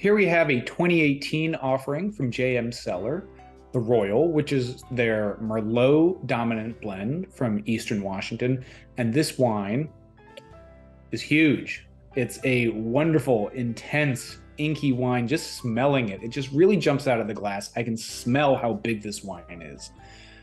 Here we have a 2018 offering from JM Cellar, the Royal, which is their Merlot dominant blend from Eastern Washington. And this wine is huge. It's a wonderful, intense, inky wine. Just smelling it, it just really jumps out of the glass. I can smell how big this wine is.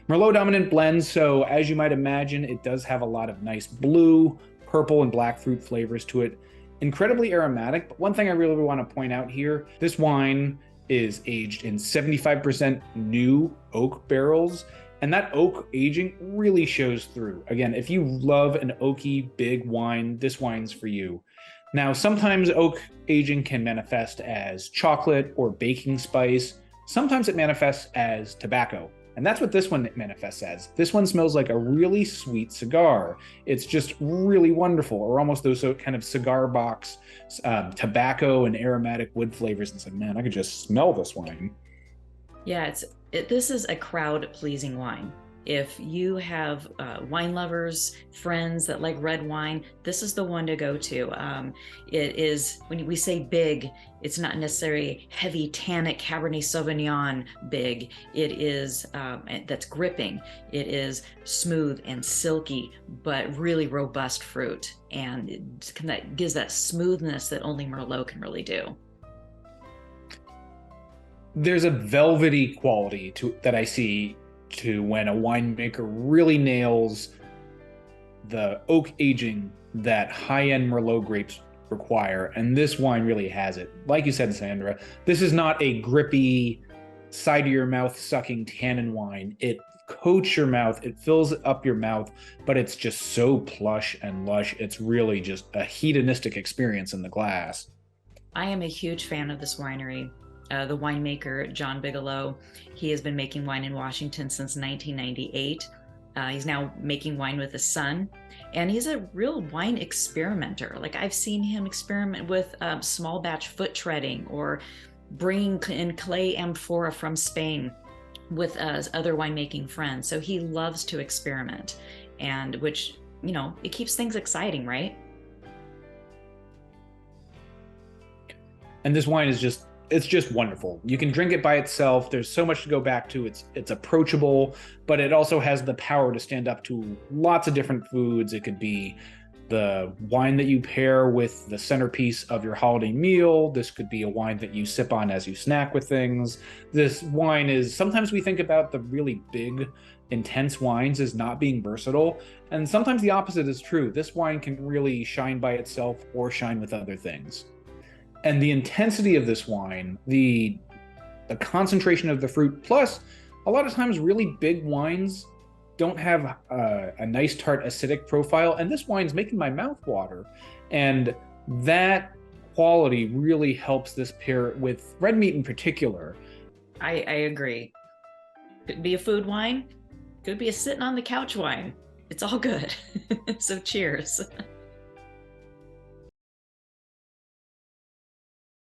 Merlot dominant blend, so as you might imagine, it does have a lot of nice blue, purple, and black fruit flavors to it. Incredibly aromatic, but one thing I really want to point out here, this wine is aged in 75% new oak barrels, and that oak aging really shows through. Again, if you love an oaky, big wine, this wine's for you. Now, sometimes oak aging can manifest as chocolate or baking spice. Sometimes it manifests as tobacco. And that's what this one manifests as. This one smells like a really sweet cigar. It's just really wonderful, or almost those kind of cigar box tobacco and aromatic wood flavors. And it's like, man, I could just smell this wine. Yeah, this is a crowd-pleasing wine. If you have wine lovers, friends that like red wine, this is the one to go to. It is, when we say big, it's not necessarily heavy tannic Cabernet Sauvignon big. It is, that's gripping. It is smooth and silky, but really robust fruit. And that gives that smoothness that only Merlot can really do. There's a velvety quality that I see to when a winemaker really nails the oak aging that high-end Merlot grapes require, and this wine really has it. Like you said, Sandra, this is not a grippy, side-of-your-mouth sucking tannin wine. It coats your mouth, it fills up your mouth, but it's just so plush and lush. It's really just a hedonistic experience in the glass. I am a huge fan of this winery. The winemaker, John Bigelow, he has been making wine in Washington since 1998. He's now making wine with his son, and he's a real wine experimenter. Like, I've seen him experiment with small batch foot treading, or bringing in clay amphora from Spain with other winemaking friends. So he loves to experiment, and which, it keeps things exciting, right? And this wine is it's just wonderful. You can drink it by itself. There's so much to go back to. It's approachable, but it also has the power to stand up to lots of different foods. It could be the wine that you pair with the centerpiece of your holiday meal. This could be a wine that you sip on as you snack with things. This wine is, sometimes we think about the really big, intense wines as not being versatile, and sometimes the opposite is true. This wine can really shine by itself or shine with other things. And the intensity of this wine, the concentration of the fruit, plus a lot of times really big wines don't have a nice tart acidic profile, and this wine's making my mouth water. And that quality really helps this pair with red meat in particular. I agree. Could be a food wine, could be a sitting on the couch wine. It's all good. So cheers.